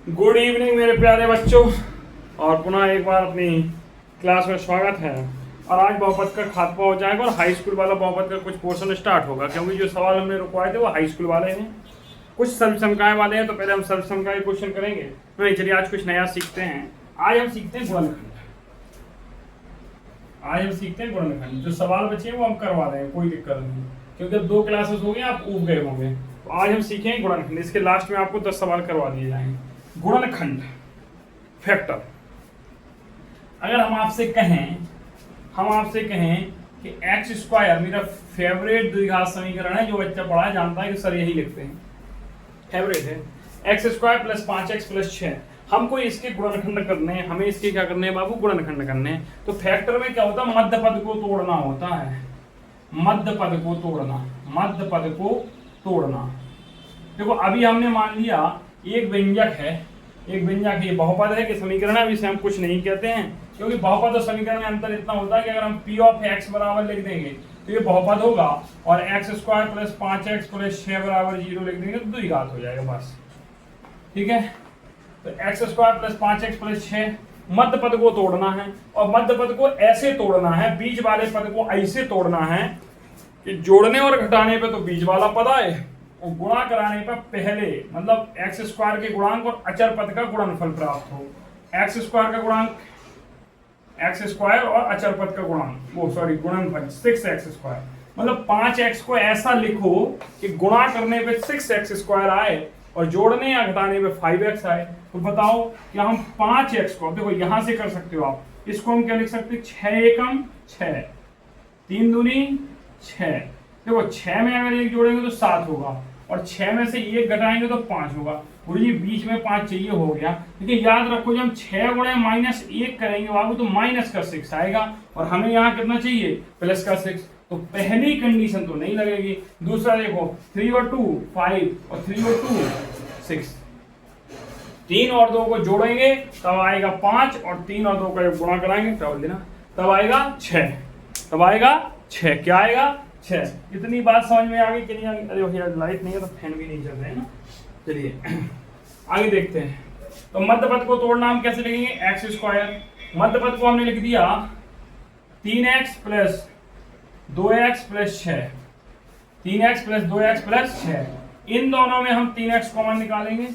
Good evening मेरे प्यारे बच्चों, और पुनः एक बार अपनी क्लास में स्वागत है। और आज बहुपद का खात्मा हो जाएगा और हाई स्कूल वाला बहुपद का कुछ पोर्शन स्टार्ट होगा, क्योंकि जो सवाल हमने रुकवाए थे वो हाई स्कूल वाले हैं, कुछ सर्वसमकाएं वाले हैं। तो पहले हम सर्वसमकाएं क्वेश्चन करेंगे। नहीं चलिए, आज कुछ नया सीखते हैं। आज हम सीखते हैं गुणनखंड। आज हम सीखते हैं गुणनखंड। जो सवाल बचे हैं वो हम करवा रहे हैं, कोई दिक्कत नहीं, क्योंकि अब 2 क्लासेस हो गए, आप ऊब गए होंगे। तो आज हम सीखेंगे गुणनखंड। इसके लास्ट में आपको 10 सवाल करवा दिए जाएंगे। गुणनखंड फैक्टर। अगर हम आपसे कहें कि एक्स स्क्वायर मेरा फेवरेट द्विघात समीकरण है, जो बच्चा पढ़ा है जानता है कि सर यही लिखते हैं, फेवरेट है। X square plus 5x plus 6। हमको इसके गुणनखंड करने हैं। हमें इसके क्या करने हैं बाबू? गुणनखंड करने हैं। तो फैक्टर में क्या होता है? मध्य पद को तोड़ना होता है। मध्य पद को तोड़ना। देखो अभी हमने मान लिया एक व्यंजक है, ये बहुपद है कि समीकरण है। अभी से हम कुछ नहीं कहते हैं, क्योंकि बहुपद और समीकरण में अंतर इतना होता है कि अगर हम p ऑफ x बराबर लिख देंगे तो ये बहुपद होगा, और x square plus 5x plus 6 बराबर 0 लिख देंगे तो द्विघात हो जाएगा बस। ठीक है, तो x square plus 5x plus 6 मध्य पद को तोड़ना है, और मध्य पद को ऐसे तोड़ना है, बीच वाले पद को ऐसे तोड़ना है कि जोड़ने और घटाने पे तो बीच वाला पद आए, और गुणा कराने पर पहले मतलब एक्स स्क्वायर के गुणांक और अचर पद का गुणनफल प्राप्त हो। एक्स स्क्वायर का गुणांक, एक्स स्क्वायर और अचर पद का गुणनफल 6x स्क्वायर। मतलब 5x को ऐसा लिखो कि गुणा करने पे 6x स्क्वायर आए और जोड़ने या घटाने पे 5x आए। तो बताओ कि हम 5x को, देखो यहां से कर सकते हो आप, इसको हम क्या लिख सकते हैं? 6 एकम 6, 3 दूनी 6। देखो 6 में अगर 1 जोड़ेंगे तो 7 होगा, और 6 में से 1 घटाएंगे तो 5 होगा। और ये बीच में 5 चाहिए हो गया। देखिए याद रखो, जब हम 6 गुणे -1 करेंगे बाबू तो माइनस का 6 आएगा, और हमें यहाँ कितना चाहिए? प्लस का 6। तो पहली कंडीशन तो नहीं लगेगी। दूसरा देखो 3 और 2 5 और 3 और 2 6। 3 और 2 को जोड़ेंगे तब आएगा 5, और 3 और 2 का गुणा कराएंगे तब आएगा 6। क्या आएगा? 6। इतनी बात समझ में आ गई कि नहीं आ गई? अरे भैया लाइट नहीं है तो फैन भी नहीं चल रहे हैं ना। चलिए आगे देखते हैं। तो मध्य पद को तोड़ना हम कैसे लिखेंगे? एक्स स्क्वायर, मध्य पद को हमने लिख दिया 3x plus 2x plus 6। 3x plus 2x plus 6। इन दोनों में हम 3x कॉमन निकालेंगे।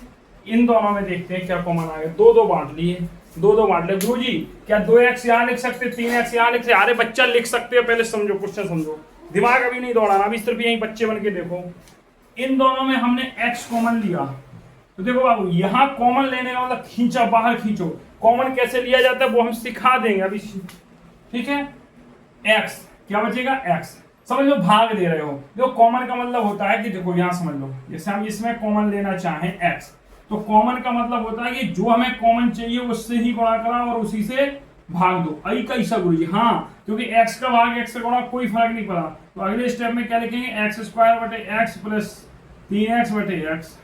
इन दोनों में देखते हैं क्या कॉमन आ गया। 2 बांट लिए, 2 बांट ले। गुरु जी क्या 2x यहाँ लिख सकते, 3x यहाँ लिख सकते? अरे बच्चा लिख सकते हो, पहले समझो, क्वेश्चन समझो, दिमाग अभी नहीं दौड़ाना, अभी सिर्फ यही बच्चे बन के देखो। इन दोनों में हमने x कॉमन लिया, तो देखो बाबू यहाँ कॉमन लेने का मतलब खींचा, बाहर खींचो। कॉमन कैसे लिया जाता है वो हम सिखा देंगे अभी। ठीक है, x क्या बचेगा? x समझ लो, भाग दे रहे हो। देखो कॉमन का मतलब होता है कि देखो यहाँ समझ लो, जैसे हम इसमें कॉमन लेना चाहें x, तो कॉमन का मतलब होता है कि जो हमें कॉमन चाहिए उससे ही गुणा करा और उसी से भाग दो। आई कैसा गुरु जी? हाँ, क्योंकि x का भाग x से गुणा कोई फर्क नहीं पड़ा। तो अगले स्टेप में क्या लिखेंगे? एक्स स्क्वायर बटे एक्स प्लस 3x बटे एक्स।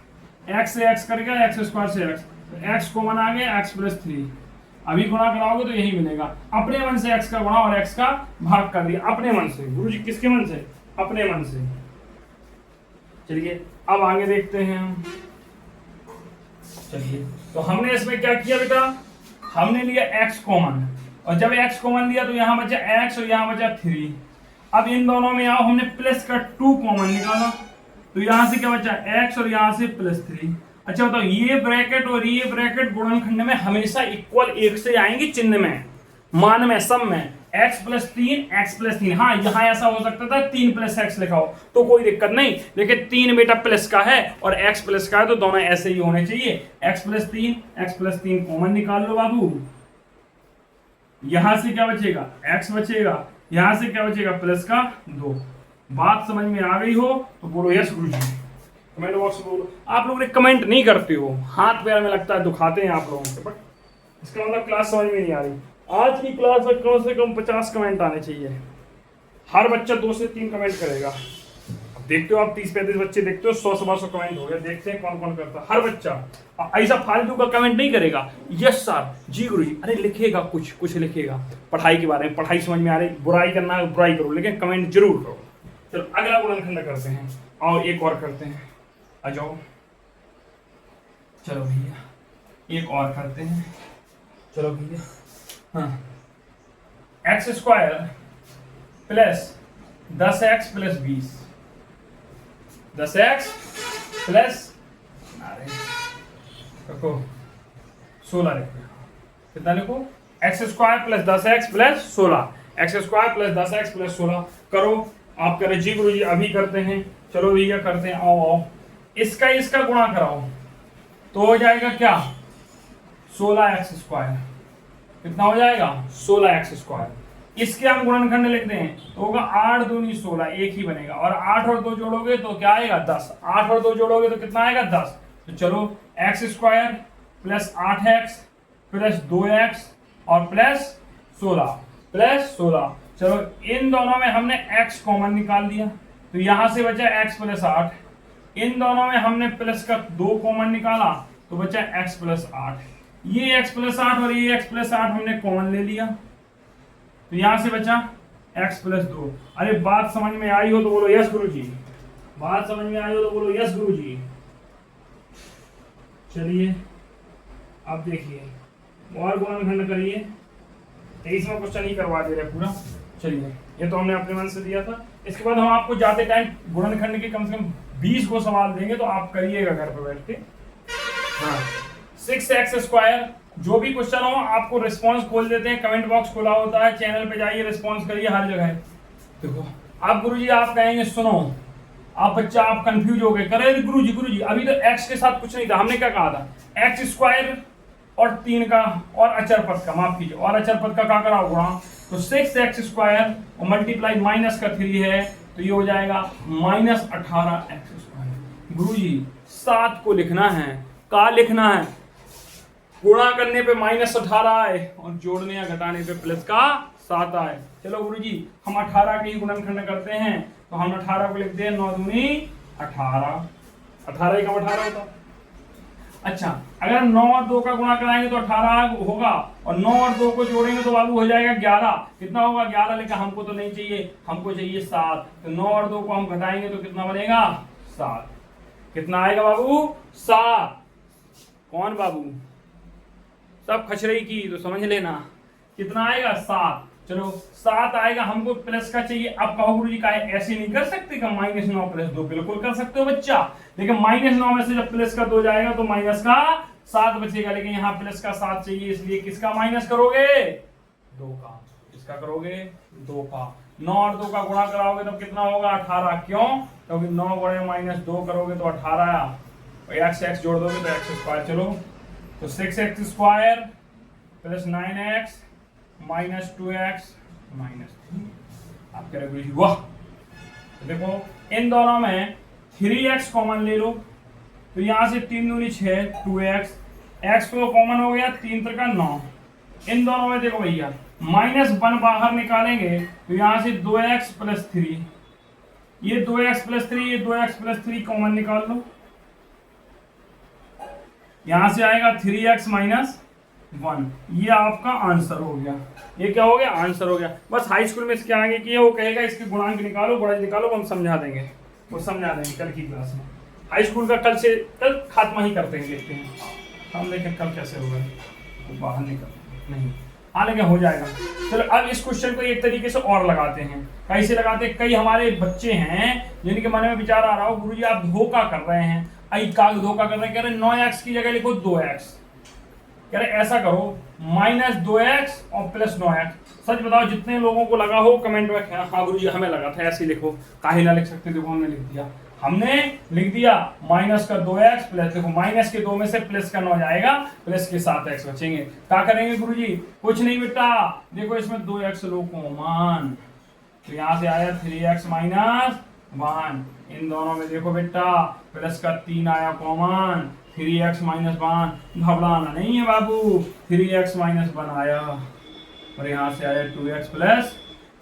x से x कर गया, एक्स स्क्वायर से x, तो x कॉमन आ गया, x प्लस 3। अभी गुणा कराओगे तो यही मिलेगा। अपने मन से x का गुणा और x का भाग कर दिया, अपने मन से। गुरु जी किसके मन से? अपने मन से। चलिए अब आगे देखते हैं हम। चलिए तो हमने इसमें क्या किया बेटा? हमने लिया x कॉमन, और जब x कॉमन लिया तो यहाँ बचा x और यहाँ बचा 3। अब इन दोनों में आओ, हमने प्लस का 2 कॉमन निकाला, तो यहाँ से क्या बचा? x और यहाँ से प्लस 3। अच्छा बताओ, ये ब्रैकेट और ये ब्रैकेट गुणनखंड में हमेशा इक्वल 1 से आएंगे, चिन्ह में, मान में, सम में। x plus 3 x plus 3। हाँ यहाँ ऐसा हो सकता था 3 प्लस x लिखा हो तो कोई दिक्कत नहीं, लेकिन 3 बेटा प्लस का है और x प्लस का है, तो दोनों ऐसे ही होने चाहिए। x प्लस 3 कॉमन निकाल लो बाबू। यहां से क्या बचेगा? x बचेगा। यहां से क्या बचेगा? प्लस का 2। बात समझ में आ गई हो तो बोलो यस गुरु जी। कमेंट बॉक्स में बोलो। आप लोग ने कमेंट नहीं करते हो, हाथ पैर में लगता है दुखाते हैं आप लोगों के, बट इसका मतलब क्लास समझ में नहीं आ रही। आज की क्लास में कम से कम 50 कमेंट आने चाहिए। हर बच्चा 2 से 3 कमेंट करेगा। अब देखते हो आप 30-35 बच्चे देखते हो, 100-125 कमेंट हो गया। देखते हैं कौन कौन करता है। हर बच्चा ऐसा फालतू का कमेंट नहीं करेगा। यस सर, जी गुरु जी, अरे लिखेगा, कुछ लिखेगा पढ़ाई के बारे में, पढ़ाई समझ में आ रही, बुराई करना है बुराई करो, लेकिन कमेंट जरूर करो। चलो अगला गुणनखंड करते हैं, और एक और करते हैं। आ जाओ, चलो भैया एक और करते हैं, चलो भैया। हाँ, x square plus 10x plus 20, 10x plus रखो 16 लिखो, कितना लिखो, x square plus 10x plus 16, x square plus 10x plus 16 करो। आप करें जी गुरु जी अभी करते हैं, चलो भैया करते हैं, आओ आओ। इसका गुणा कराओ तो हो जाएगा क्या, 16x स्क्वायर, कितना हो जाएगा 16x स्क्वायर। इसके हम गुणनखंड लिखते हैं तो होगा 8 दूनी 16, एक ही बनेगा, और 8 और 2 जोड़ोगे तो क्या आएगा 10, 8 और 2 जोड़ोगे तो कितना आएगा 10। तो चलो x square plus 8x plus 2x और प्लस 16, चलो इन दोनों में हमने x कॉमन निकाल दिया तो यहां से बचा x प्लस 8, इन दोनों में हमने प्लस का 2 कॉमन निकाला तो बचा x प्लस 8, ये x प्लस 8 और ये x प्लस 8 हमने कॉमन ले लिया तो यहां से बचा x प्लस 2। अरे बात समझ में आई हो तो बोलो यस गुरु जी, बात समझ में आई हो तो बोलो यस गुरु जी। चलिए अब देखिए और गुणनखंड करिए, 23वां क्वेश्चन ही करवा दे रहे पूरा। चलिए ये तो हमने अपने मन से दिया था, इसके बाद हम आपको जाते टाइम गुणनखंड के कम से कम 20 को सवाल देंगे तो आप करिएगा घर पर बैठ के। हाँ, 6x स्क्वायर, जो भी क्वेश्चन हो आपको रिस्पांस खोल देते हैं, कमेंट बॉक्स खुला होता है, चैनल पे जाइए रिस्पांस करिए हर जगह। देखो आप गुरुजी आप कहेंगे सुनो आप बच्चा आप कंफ्यूज हो गए, करे गुरुजी अभी तो x के साथ कुछ नहीं था, हमने क्या कहा था एक्स स्क्वायर और 3 का और अचर पद का, माफ कीजिए, और अचर पद का क्या कराओ गुणा, तो 6x स्क्वायर और मल्टीप्लाई माइनस का 3 है तो ये हो जाएगा माइनस 18x स्क्वायर। गुरुजी 7 को लिखना है, का लिखना है, गुणा करने पे माइनस 18 आए और जोड़ने या घटाने पे प्लस का 7 आए। चलो गुरुजी हम 18 के ही गुणनखंड करते हैं तो हम 18 को लिखते हैं 9 दूनी 18, 18 ही का 18 होता। अच्छा अगर 9 और 2 का गुणा कराएंगे तो 18 होगा और 9 और 2 को जोड़ेंगे तो बाबू हो जाएगा 11, कितना होगा 11, लेकिन हमको तो नहीं चाहिए, हमको चाहिए 7, तो 9 और 2 को हम घटाएंगे तो कितना बनेगा 7, कितना आएगा बाबू 7। कौन बाबू सब खचरई की तो समझ लेना कितना आएगा 7। चलो 7 आएगा, हमको प्लस का चाहिए। अब कहो गुरु जी का ऐसे नहीं कर सकते क्या, -9 + 2 बिल्कुल कर सकते हो बच्चा, लेकिन -9 में से जब प्लस का 2 जाएगा तो माइनस का 7 बचेगा, लेकिन यहाँ प्लस का 7 चाहिए, इसलिए किसका माइनस करोगे 2 का, किसका करोगे 2 का। 9 और 2 का गुणा कराओगे तो कितना होगा 18, क्यों, क्योंकि 9 गुणे -2 करोगे तो 18, x जोड़ दोगे तो x स्क्वायर। चलो तो 6x square plus 9x minus 2x minus 3, आप कह रहे वाह। तो देखो इन दोनों में 3x कॉमन ले लो तो यहां से 3 दूनी 6 2x, x तो कॉमन हो गया 3 3 का 9, इन दोनों में देखो भैया -1 बाहर निकालेंगे तो यहां से 2x + 3, ये 2x + 3 ये 2x + 3 कॉमन निकाल लो, यहां से आएगा 3x - 1, ये आपका आंसर हो गया। ये क्या हो गया आंसर हो गया। बस हाई स्कूल में इसके आगे की है वो कहेगा इसके गुणांक निकालो गुणज निकालो, हम समझा देंगे, वो समझा देंगे कल की क्लास में। हाई स्कूल का कल खात्मा ही करते हैं, देखते हैं हम देखें कल कैसे होगा, वो बाहर निकल नहीं, हाँ लेकिन हो जाएगा। चलो अब इस क्वेश्चन को एक तरीके से और लगाते हैं, कैसे लगाते हैं, कई हमारे बच्चे हैं जिनके मन में विचार आ रहा हो गुरुजी आप धोखा कर रहे हैं, धोखा कर रहे हैं, कह रहे 9x की जगह लिखो 2x, कह रहे ऐसा करो -2x और प्लस 9x। सच बताओ जितने लोगों को लगा हो कमेंट में, हाँ गुरुजी हमें लगा था ऐसे ही लिखो, काहे ना लिख सकते, देखो हमने लिख दिया, हमने लिख दिया -2x प्लस, देखो माइनस के 2 में से प्लस का 9 जाएगा, प्लस के 7x बचेंगे। क्या करेंगे गुरुजी, कुछ नहीं बेटा, देखो इसमें 2x लो कॉमन, तो यहाँ से आया 3x - 1, इन दोनों में देखो बेटा प्लस का 3 आया कॉमन, 3x - 1, घबराना नहीं है बाबू, 3x - 1 आया और यहाँ से आया 2x +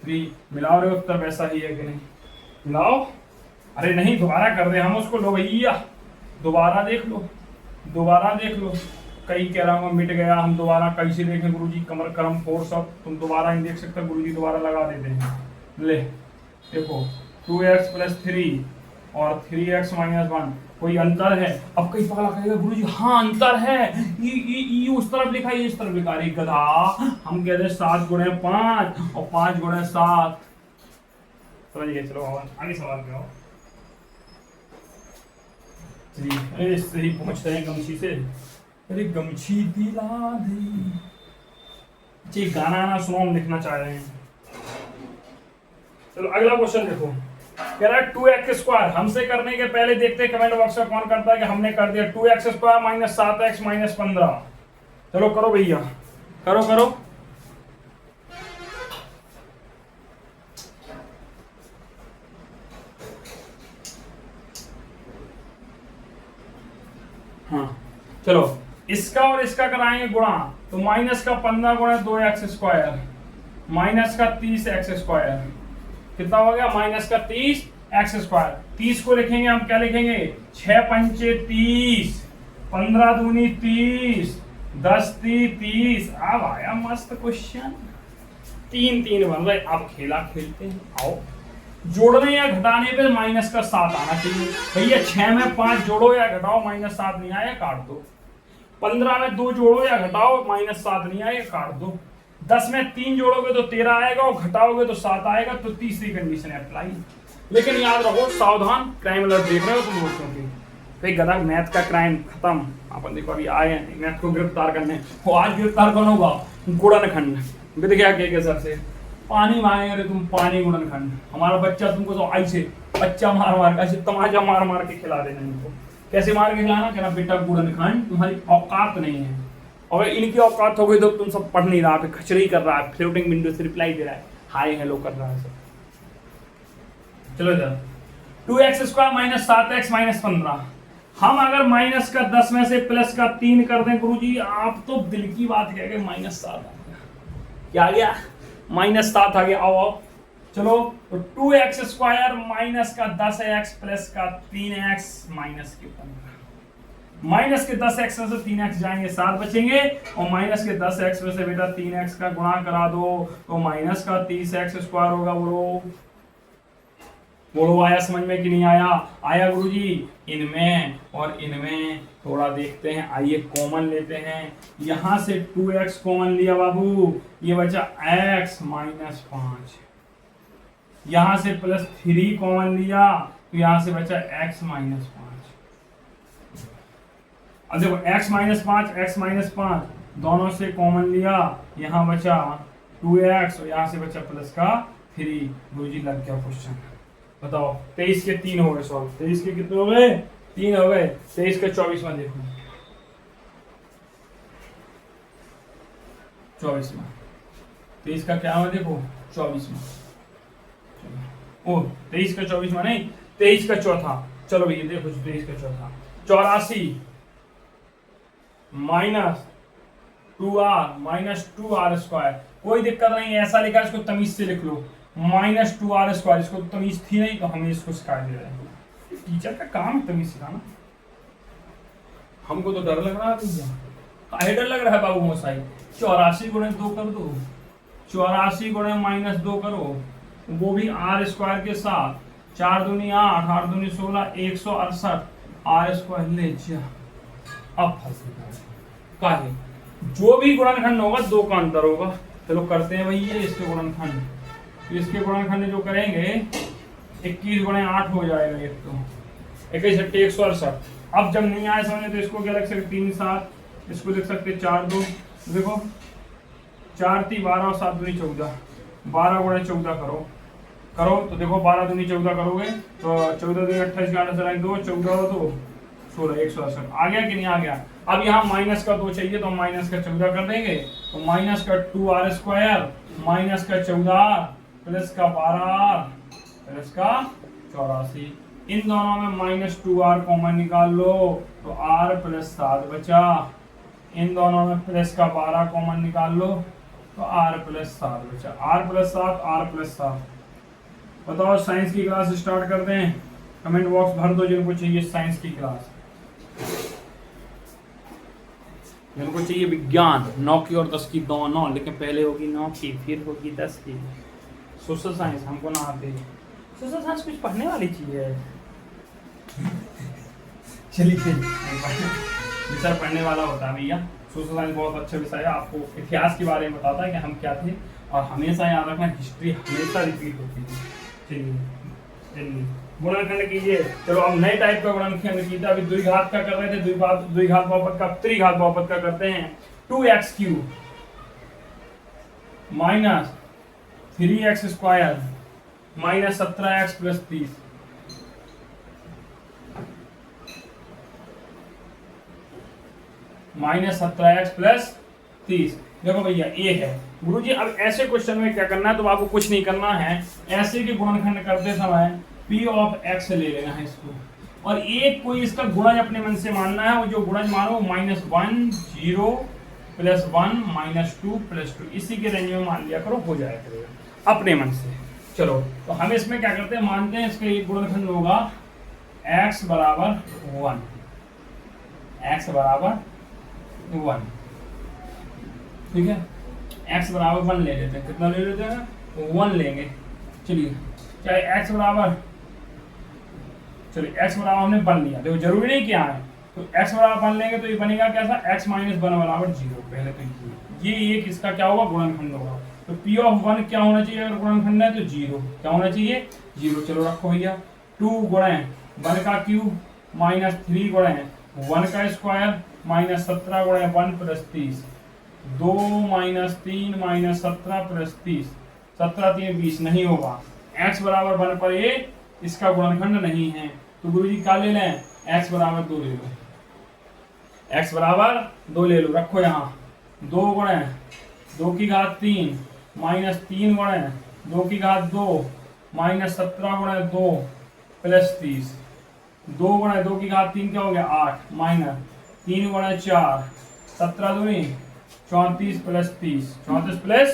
3, मिलाओ रे उत्तर वैसा ही है कि नहीं, मिलाओ, अरे नहीं दोबारा कर दे हम उसको, लो भैया दोबारा देख लो, दोबारा देख लो, कई कह रहा हूँ मिट गया, हम दोबारा कैसे देखें गुरुजी, कमर करम फोर्स अब तुम दोबारा नहीं देख सकते, गुरुजी दोबारा लगा देते हैं, ले देखो 2x + 3 और 3x - 1, कोई अंतर है। अब कई पगला कहेगा गुरुजी हाँ अंतर है, ई उस तरफ लिखा, ये इस तरफ लिखा। अरे गधा, हम कहते हैं 7 गुणे 5 और 5 गुणे 7। समझ गए? चलो आगे सवाल पे आओ। चलिए इससे ही पहुंचते हैं गमछी से। अरे गमछी दिला दे। जी गाना ना सुनो, हम लिखना चाह रहे हैं। चलो अगला क्वेश्चन देखो, कह रहा है 2x² हमसे करने के पहले देखते हैं कमेंट बॉक्स में कौन करता है कि हमने कर दिया। 2x² minus 7x minus 15। चलो करो भैया, करो करो। हाँ चलो, इसका और इसका कराएंगे गुणा, तो माइनस का 15 गुणे 2x² माइनस का 30x²। कितना हो गया? माइनस का 30x²। 30 को लिखेंगे हम, क्या लिखेंगे? 6 पंचे 30, 15 दूनी 30, 10 30। अब आया मस्त क्वेश्चन। 3 3 बन रहे। अब खेला खेलते हैं। आओ, जोड़ने या घटाने पे माइनस का 7 आना चाहिए भैया। 6 में 5 जोड़ो या घटाओ, माइनस 7 नहीं आया, काट दो। 15 में 2 जोड़ो या घटाओ, माइनस 7 नहीं आएगा, काट दो। 10 में 3 जोड़ोगे तो 13 आएगा और घटाओगे तो 7 आएगा। तो तीसरी कंडीशन अप्लाई। लेकिन याद रखो, सावधान, क्राइम अलर्ट देख रहे हो तुम लोग, क्योंकि फिर गधा मैथ का क्राइम खत्म। अपन देखो अभी आए हैं मैथ को गिरफ्तार करने। वो आज गिरफ्तार कौन होगा? गुणनखंड। विद क्या के सर से पानी मांगेंगे तुम, पानी गुणनखंड। हमारा बच्चा तुमको तो आई से बच्चा मार मार ऐसे तमाचा मार मार के खिला देना इनको। कैसे मार के खिलाना? कहना बेटा गुणनखंड तुम्हारी औकात नहीं है, और इनकी औकात हो गई तो तुम सब पढ़ नहीं रहा, पे खचड़ी कर रहा है, फ्लोटिंग विंडो से रिप्लाई दे रहा है, हाय हेलो कर रहा है सब। चलो इधर 2x² माइनस 7x माइनस 15। हम अगर माइनस का 10 में से प्लस का 3 कर दें गुरुजी, आप तो दिल की बात कह गए, माइनस 7 आ गया। क्या आ गया? माइनस 7 आ गया। आओ आओ चलो, तो 2x² माइनस का 10x प्लस का 3x माइनस के 15। माइनस के 10x में से 3x जाएंगे, 7 बचेंगे। और माइनस के 10x में से बेटा 3x का गुणा करा दो, तो माइनस का 30x² होगा। बोलो आया समझ में कि नहीं आया? आया गुरुजी। इनमें और इनमें थोड़ा देखते हैं, आइए कॉमन लेते हैं। यहां से 2x कॉमन लिया बाबू, ये बचा x माइनस 5। यहां से प्लस 3 कॉमन लिया, तो यहां से बचा x माइनस 5। अब देखो x माइनस 5 दोनों से कॉमन लिया, यहां बचा 2x और यहां से बचा प्लस का 3। गुरुजी लग गया क्वेश्चन। बताओ 23 के 3 हो गए सॉल्व। 23 के कितने हो गए? 3 हो गए। 23 का 24वां देखो, 24वां। 23 का क्या हुआ देखो? 24वां। ओ 23 का 24वां नहीं, 23 का चौथा। चलो भैया देखो 23 का चौथा, 84 माइनस 2r माइनस 2r²। कोई दिक्कत नहीं, ऐसा लिखा इसको तमीज से लिख लो, माइनस 2r²। इसको तमीज थी नहीं तो हमें इसको सिखा दे रहे हैं। टीचर का काम है तमीज सिखाना। हमको तो डर लग रहा है भैया। काहे डर लग रहा है बाबू मोसाई? 84 गुणे 2 कर दो, 84 गुणे माइनस 2 करो, वो भी r² के साथ। 4 दूनी 8, 8 दूनी 16, 168 r² ले जा। अब काहे जो भी गुणनखंड होगा 2 का अंतर होगा। चलो करते हैं भैया इसके गुणनखंड। तो इसके गुणनखंड जो करेंगे 21 गुणे 8 हो जाएगा। एक तो 21 × 168। अब जब नहीं आए समझे तो इसको क्या लिख सकते? 3 7, इसको लिख सकते 4 2। देखो 4 3 12 और 7 दूनी 14, 12 गुणे 14 करो तो देखो 12 दूनी 14 करोगे तो 14 दूनी 28 का 2, 14 2 16, 168 आ गया कि नहीं आ गया? अब यहाँ माइनस का 2 चाहिए तो माइनस का 14 कर देंगे, तो माइनस का 2r² माइनस का 14 प्लस का 12 प्लस का 84। इन दोनों में माइनस 2r कॉमन निकाल लो, तो r प्लस 7 बचा। इन दोनों में प्लस का 12 कॉमन निकाल लो, तो r प्लस 7 बचा। r plus 7, r plus 7। बताओ साइंस की क्लास स्टार्ट कर दें? कमेंट बॉक्स भर दो जिनको चाहिए साइंस की क्लास, जिनको चाहिए विज्ञान 9 की और 10 की दोनों, लेकिन पहले होगी 9 की फिर होगी 10 की। सोशल साइंस हमको ना आते। सोशल साइंस कुछ पढ़ने वाली चीज है। चलिए विषय पढ़ने वाला होता है भैया। सोशल साइंस बहुत अच्छा विषय है, आपको इतिहास के बारे में बताता है कि हम क्या थे, और हमेशा याद रखना हिस्ट्री हमेशा रिपीट होती है। चलिए गुणनखंड कीजिए। चलो अब नए टाइप का गुणनखंड कीजिए। अभी द्विघात का कर रहे थे, द्विघात बहुपद का, त्रिघात बहुपद का करते हैं। 2x³ minus 3x² minus 17x plus 30 minus 17x plus 30। देखो भैया ये है गुरुजी। अब ऐसे क्वेश्चन में क्या करना है, तो आपको कुछ नहीं करना है, ऐसे के गुणनखंड करते समय p ऑफ x ले लेना है इसको, और एक कोई इसका गुणज अपने मन से मानना है। वो जो गुणज मानो -1 0 +1 -2 +2 इसी के रेंज में मान लिया करो, हो जाया करेगा अपने मन से। चलो तो हम इसमें क्या करते हैं, मानते हैं इसका एक गुणनखंड होगा x बराबर 1, x बराबर 1, ठीक है। x बराबर 1 ले लेते हैं। कितना ले लेते हैं, 1 लेंगे। चलिए चाहे x बराबर, चलिए x बराबर हमने 1 लिया, देखो जरूरी नहीं क्या है, तो x बराबर 1 लेंगे तो ये बनेगा कैसा, x - 1 बराबर 0। पहले तो ये एक इसका क्या होगा, गुणनखंड होगा। तो p ऑफ 1 क्या होना चाहिए, अगर गुणनखंड है तो 0 क्या होना चाहिए, 0। चलो रखो भैया, 2 गुणे 1 का क्यूब माइनस 3 गुणे 1 का स्क्वायर माइनस 17 गुणे 1 प्लस 30, 2 - 3 - 17 प्लस 30, 17 3 20 नहीं होगा। x बराबर 1 पर ये इसका गुणनखंड नहीं है, तो गुरुजी क्या ले लें, x बराबर 2 ले लो, x बराबर 2 ले लो। रखो यहाँ 2 गुणे 2 की घात 3 माइनस 3 गुणे 2 की घात 2 माइनस 17 गुणे 2 प्लस 30, 2 गुणे 2 की घात 3 क्या हो गया 8 माइनस 3 गुणे 4 17 दूनी 34 प्लस 30, 34 प्लस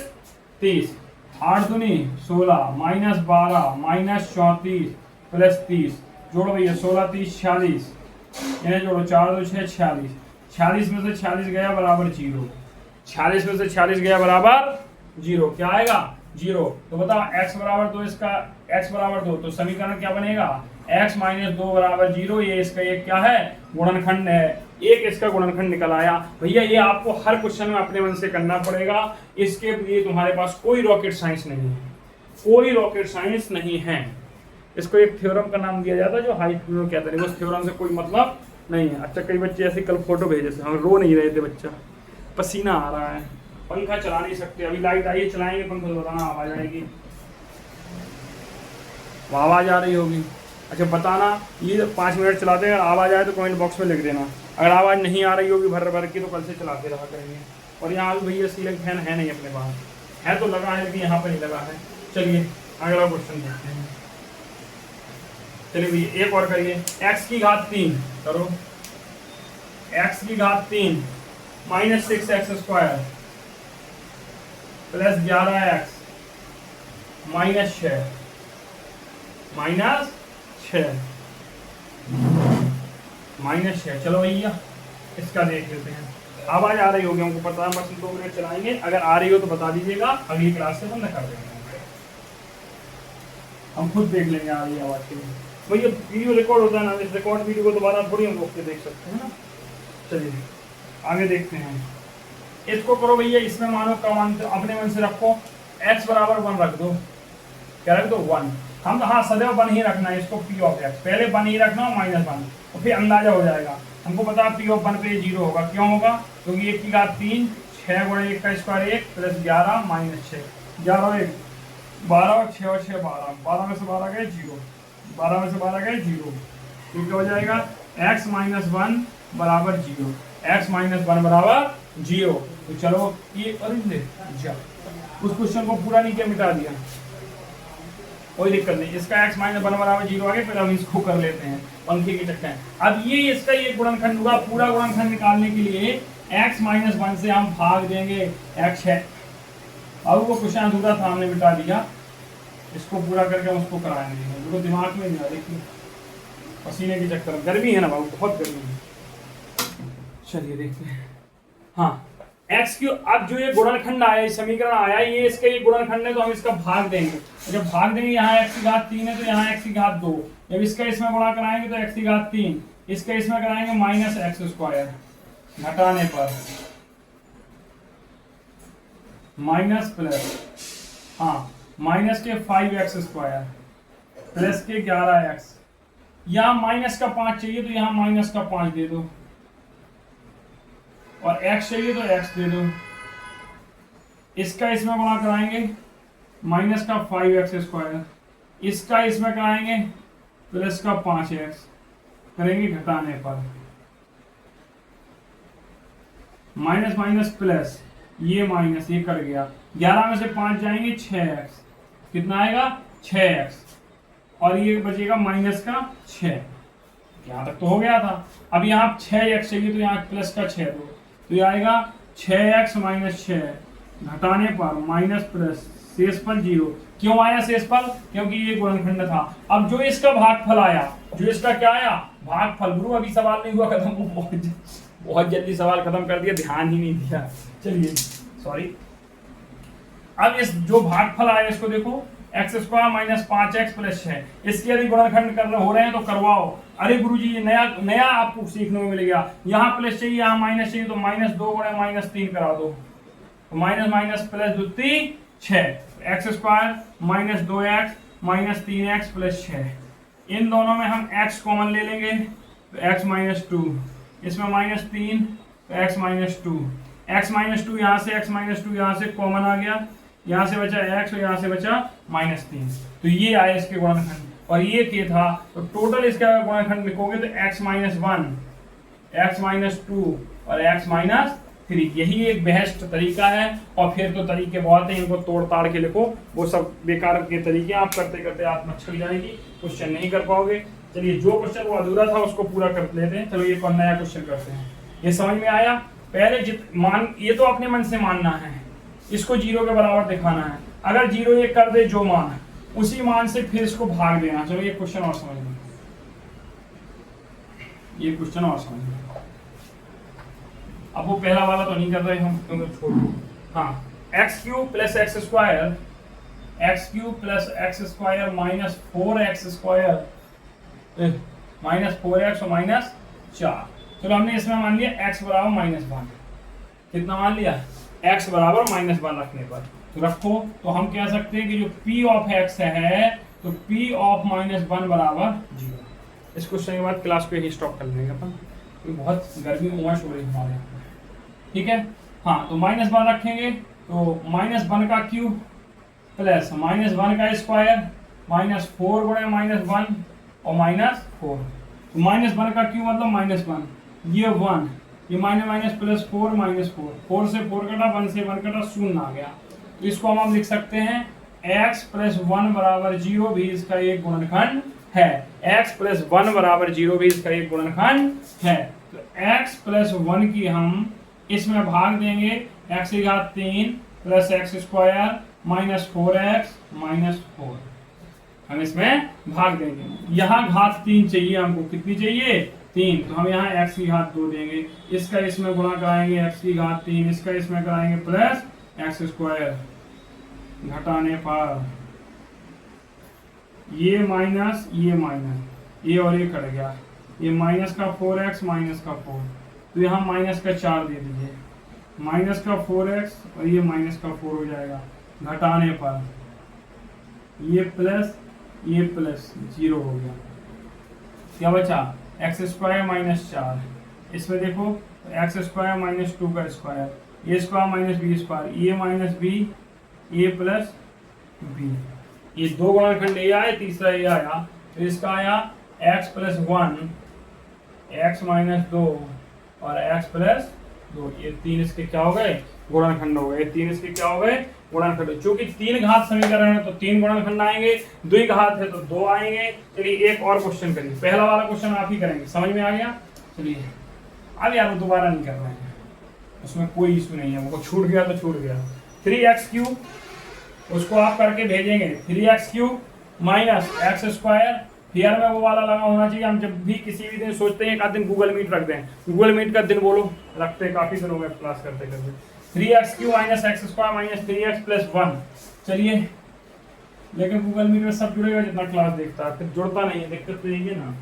30, 8 दूनी 16 माइनस 12 माइनस 34 प्लस 30, जोड़ो भैया 16 30 46, इन्हें जोड़ो 4 2 6 46, 46 में से 46 गया बराबर 0, 46 में से 46 गया बराबर 0, क्या आएगा 0। तो बताओ x बराबर 2, इसका x बराबर 2, तो समीकरण क्या बनेगा, x - 2 बराबर 0। ये इसका एक क्या है, गुणनखंड है, एक इसका गुणनखंड निकल आया। भैया ये आपको हर क्वेश्चन में अपने मन से करना पड़ेगा, इसके लिए तुम्हारे पास कोई रॉकेट साइंस नहीं है, कोई रॉकेट साइंस नहीं है। इसको एक थ्योरम का नाम दिया जाता है जो हाई फ्लो कहते हैं, उस थ्योरम से कोई मतलब नहीं है। अच्छा कई बच्चे ऐसे कल फोटो भेजे थे, हम रो नहीं रहे थे, बच्चा पसीना आ रहा है, पंखा चला नहीं सकते, अभी लाइट आई है चलाएंगे पंखा तो बताना आवाज आएगी, आवाज आ रही होगी। अच्छा बताना, ये 5 मिनट चलाते हैं, अगर आवाज आए तो कमेंट बॉक्स में लिख देना, अगर आवाज नहीं आ रही होगी भर भर की तो कल से चलाते रहा करेंगे। और यहाँ भैया सीलिंग फैन है नहीं अपने पास, है तो लगा है लेकिन यहाँ पर नहीं लगा है। चलिए अगला क्वेश्चन देखते हैं। चलिए भैया एक और करिए, x की घात 3 करो, x की घात 3 minus 6x² plus 11x minus 6 minus 6। चलो भैया इसका देख लेते हैं, आवाज आ रही होगी हमको पता है, बस 2 मिनट चलाएंगे, अगर आ रही हो तो बता दीजिएगा, अगली क्लास से बंद कर देंगे, हम खुद देख लेंगे आ रही आवाज के लिए। भैया वीडियो रिकॉर्ड होता है ना, इस रिकॉर्ड वीडियो को दोबारा थोड़ी हम रोक के देख सकते हैं ना। चलिए आगे देखते हैं, इसको करो भैया, इसमें मानो क्या मानते हो, अपने मन से रखो, x बराबर 1 रख दो, क्या रख दो 1, हम हाँ सदैव 1 ही रखना है इसको, p ऑफ x पहले 1 ही रखना -1, और फिर अंदाजा हो जाएगा। हमको पता p ऑफ 1 पे 0 होगा, क्यों होगा, क्योंकि 1 की घात 3 6 गुणे 1 का स्क्वायर 1 प्लस 11 माइनस 6, 11 1 12 और 6 और 6 12, 12 में से 12 गए 0, 12 में से 12 गए 0, तो क्या हो जाएगा x - 1 बराबर 0, x - 1 बराबर 0। तो चलो ये उस क्वेश्चन को पूरा नहीं किया, मिटा दिया, कोई दिक्कत नहीं। इसका x - 1 बराबर 0 आ गया, फिर हम इसको कर लेते हैं पंखे के चक्कर। अब ये इसका ये गुणनखंड होगा, पूरा गुणनखंड निकालने के लिए x - 1 से हम भाग देंगे x है। अब वो क्वेश्चन अधूरा था, हमने मिटा दिया, इसको पूरा करके हम उसको कराएंगे, देखो दिमाग में नहीं आ, देखिए पसीने के चक्कर, गर्मी है ना बाबू, बहुत गर्मी है। चलिए देखते हैं, हाँ x क्यू, अब जो ये गुणनखंड आया, समीकरण आया, ये इसका ये गुणनखंड है, तो हम इसका भाग देंगे, जब भाग देंगे यहाँ x की घात 3 है तो यहाँ x की घात 2, जब इसका इसमें गुणा कराएंगे तो x की घात 3, इसका इसमें कराएंगे -x², घटाने पर माइनस प्लस, हाँ माइनस के 5x² प्लस के 11x, यहाँ माइनस का 5 चाहिए तो यहाँ माइनस का 5 दे दो, और x चाहिए तो x दे दो। इसका इसमें गुणा कराएंगे माइनस का 5x², इसका इसमें कराएंगे प्लस का 5x, करेंगे घटाने पर माइनस माइनस प्लस, ये माइनस ये कट गया, 11 में से 5 जाएंगे 6x, कितना आएगा 6x, और ये बचेगा माइनस का 6। यहाँ तक तो हो गया था। अब यहाँ 6x चाहिए तो यहाँ प्लस का 6 दो, तो ये आएगा 6x माइनस 6, घटाने पर माइनस प्लस, शेषफल 0। क्यों आया शेषफल? क्योंकि ये गुणनखंड था। अब जो इसका भागफल आया, जो इसका क्या आया भागफल, गुरु अभी सवाल नहीं हुआ खत्म, बहुत जल्दी सवाल खत्म कर दिया, ध्यान ही नहीं दिया। चलिए सॉरी। अब इस जो भागफल आया इसको देखो, x² माइनस 5x प्लस 6, इसके यदि गुणनखंड कर हो रहे हैं तो करवाओ। अरे गुरुजी ये नया आपको सीखने को मिलेगा, यहाँ प्लस चाहिए यहाँ माइनस चाहिए तो -2 गुणे -3 करा दो, minus minus plus 2 3 6, x² minus 2x minus 3x plus 6, इन दोनों में हम x कॉमन ले लेंगे तो x माइनस 2, इसमें -3 तो x माइनस 2, x माइनस 2 यहाँ से, x माइनस 2 यहाँ से कॉमन आ गया, यहाँ से बचा x और यहाँ से बचा -3, तो ये आया इसके गुणनखंड, और ये क्या था तो टोटल इसका गुणनखंड लिखोगे तो x माइनस 1, x माइनस 2 और x माइनस 3, यही एक बेस्ट तरीका है। और फिर तो तरीके बहुत हैं, इनको तोड़ ताड़ के लिखो, वो सब बेकार के तरीके आप करते करते आप मच्छर जाएगी, क्वेश्चन नहीं कर पाओगे। चलिए जो क्वेश्चन वो अधूरा था उसको पूरा कर लेते हैं। चलो ये एक नया क्वेश्चन करते हैं। ये समझ में आया? पहले मान, ये तो अपने मन से मानना है, इसको 0 के बराबर दिखाना है। अगर 0 ये कर दे जो मान, उसी मान से फिर इसको भाग देना। चलो ये क्वेश्चन और समझ लो, ये क्वेश्चन और समझ लो। अब वो पहला वाला तो नहीं कर रहे हम, तो छोड़ दो। हाँ, x³ plus x² x³ plus x² minus 4x² minus 4x और माइनस 4। चलो हमने इसमें मान लिया x बराबर -1, कितना मान लिया x बराबर -1 रखने पर, तो रखो तो हम कह सकते हैं कि जो p ऑफ x है तो p ऑफ -1 बराबर 0। इस क्वेश्चन के बाद क्लास को यही स्टॉप कर लेंगे अपन, क्योंकि बहुत गर्मी उमस हो रही है हमारे यहाँ पे। ठीक है, हाँ तो -1 रखेंगे तो -1 का क्यूब प्लस -1 का स्क्वायर -4 गुणे -1 और -4, तो -1 का क्यूब मतलब -1, ये 1, ये माइनस प्लस 4 -4, 4 से 4 कटा, 1 से 1 कटा, 0 आ गया। तो इसको हम लिख सकते हैं x प्लस 1 बराबर 0 भी इसका एक गुणनखंड है। x प्लस 1 बराबर 0 भी इसका एक गुणनखंड है। तो x प्लस 1 की हम इसमें भाग देंगे, x की घात 3 plus x² minus 4x minus 4, हम इसमें भाग देंगे। यहाँ घात 3 चाहिए हमको, कितनी चाहिए 3, तो हम यहाँ x की घात 2 देंगे, इसका इसमें गुणा कराएंगे x की घात 3, इसका इसमें कराएंगे प्लस x², घटाने पर ये माइनस ये और ये कट गया, ये माइनस का 4x माइनस का 4, तो यहाँ माइनस का 4 दे दीजिए, माइनस का 4x और ये माइनस का 4 हो जाएगा, घटाने पर ये प्लस 0 हो गया। क्या बचा x² माइनस 4, इसमें देखो x² माइनस 2 का स्क्वायर, ये स्क्वायर माइनस b², ये माइनस b, ये प्लस b, ये दो गुणनखंड ये आया, तीसरा ये आया, तो इसका आया x प्लस 1 x माइनस 2 और x प्लस 2, ये 3 इसके क्या हो गए गुणनखंड हो गए, 3 इसके क्या हो गए गुणनखंड। चूंकि 3 घात समीकरण है तो 3 गुणनखंड आएंगे, 2 घात है तो 2 आएंगे। चलिए एक और क्वेश्चन करिए, पहला वाला क्वेश्चन आप ही करेंगे, समझ में आ गया? चलिए अब यार वो दोबारा नहीं कर रहे हैं, उसमें कोई इशू नहीं है, वो छूट गया तो छूट गया। 3x³ उसको आप करके भेजेंगे, 3x³ माइनस x², फिर में वो वाला लगा होना चाहिए। हम जब भी किसी भी दिन सोचते हैं एक आध दिन गूगल मीट रख दें, गूगल मीट का दिन बोलो रखते हैं, काफी दिन हो गए क्लास करते करते। 3x³ minus x² minus 3x plus 1। चलिए लेकिन गूगल मीट में सब जुड़ेगा जितना क्लास देखता है, फिर जुड़ता नहीं है, दिक्कत तो यही है ना।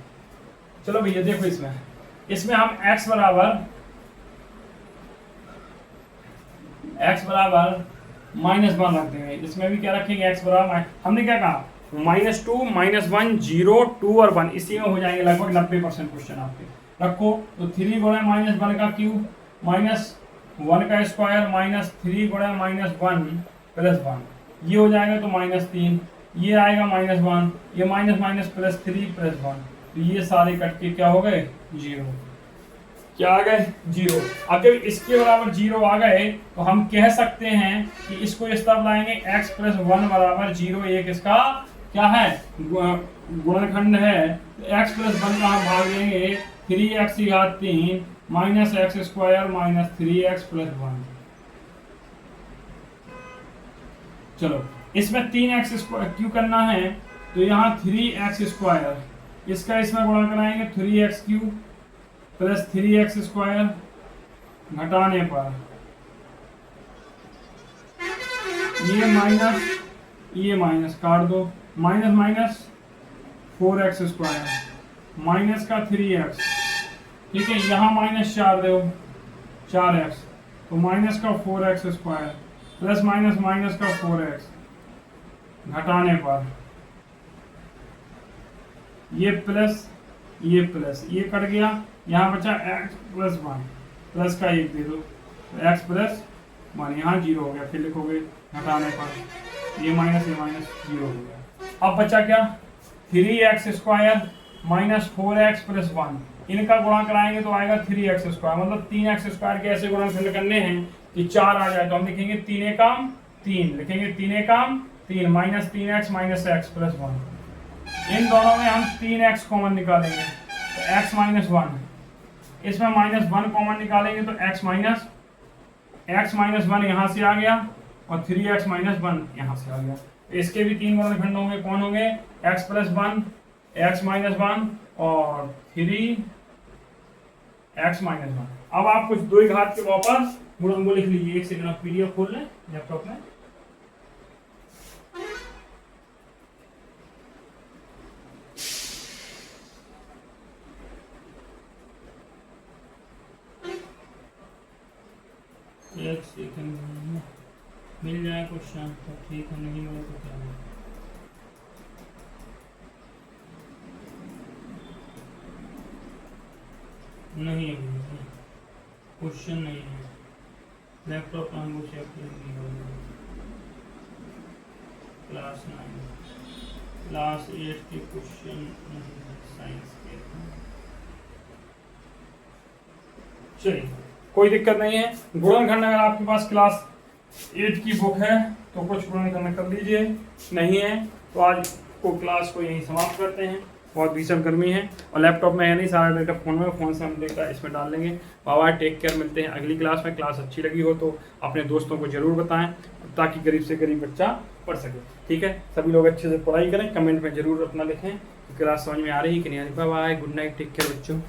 चलो भैया देखो इसमें हम x बराबर x बराबर -1 रख देंगे। इसमें भी क्या रखेंगे, x बराबर, हमने क्या कहा, -2, -1, 0, 2 और 1, इसी में हो जाएंगे लगभग 90% क्वेश्चन आपके। रखो तो 3 गुणा -1 का क्यूब -1 का स्क्वायर -3 गुणा -1 + 1, ये हो जाएगा तो -3, ये आएगा -1, ये माइनस +3 + 1, तो ये सारे कट के क्या हो गए, 0। क्या आ गए, 0। अब जब इसके बराबर 0 आ गए तो हम कह सकते हैं कि इसको इस तरफ लाएंगे, x + 1 बराबर 0, एक इसका क्या है, गुणनखंड है। तो x + 1 का हम भाग लेंगे 3x की घात 3 -x² - 3x + 1। चलो इसमें 3x² क्यों करना है, तो यहाँ 3x², इसका इसमें गुणा कराएंगे 3x³ + 3x² घटाने पर ये माइनस काट दो, माइनस 4x² माइनस का 3x, ठीक है, यहाँ -4 दो, 4x, तो माइनस का 4x² प्लस माइनस का 4x घटाने पर ये प्लस ये कट गया, यहाँ बचा x + 1, प्लस का 1 दे दो, तो x + 1, यहाँ 0 हो गया, फिर लिखोगे घटाने पर ये माइनस 0 हो गया। अब बचा क्या, 3x² - 4x + 1, इनका गुणा कराएंगे तो आएगा 3x², मतलब 3x² के ऐसे गुणनखंड करने हैं कि 4 आ जाए, तो हम लिखेंगे 3 एकम 3, लिखेंगे 3 एकम 3 -3x - x + 1। इन दोनों में हम 3x कॉमन निकालेंगे तो x - 1, इसमें -1 कॉमन निकालेंगे तो x - 1 यहाँ से आ गया और 3x - 1 यहाँ से आ गया। इसके भी 3 गुणनखंड होंगे, कौन होंगे, x + 1, x - 1 और 3x - 1। अब आप कुछ 2 घात के वापस गुणन को लिख लीजिए। एक सेकंड, आप PDF खोल लें लैपटॉप में। एक सेकंड, मिल जाए क्वेश्चन तो ठीक है, नहीं मिले तो क्या है। नहीं है क्वेश्चन, नहीं है लैपटॉप में, हमको चेक करेंगे। क्लास 9 क्लास 8 के क्वेश्चन नहीं है, साइंस के। चलिए कोई दिक्कत नहीं है। गुणनखंड अगर आपके पास क्लास 8 की बुक है तो कुछ गुणनखंड कर लीजिए, नहीं है तो आज को क्लास को यहीं समाप्त करते हैं। बहुत भीषण गर्मी है और लैपटॉप में है नहीं, सारा डेटा फ़ोन से हम डेटा इसमें डाल लेंगे। बाबा टेक केयर, मिलते हैं अगली क्लास में। क्लास अच्छी लगी हो तो अपने दोस्तों को ज़रूर बताएं ताकि गरीब से गरीब बच्चा पढ़ सके। ठीक है, सभी लोग अच्छे से पढ़ाई करें, कमेंट में ज़रूर अपना लिखें कि क्लास समझ में आ रही कि नहीं आ रही। Bye, good night, take care बच्चों।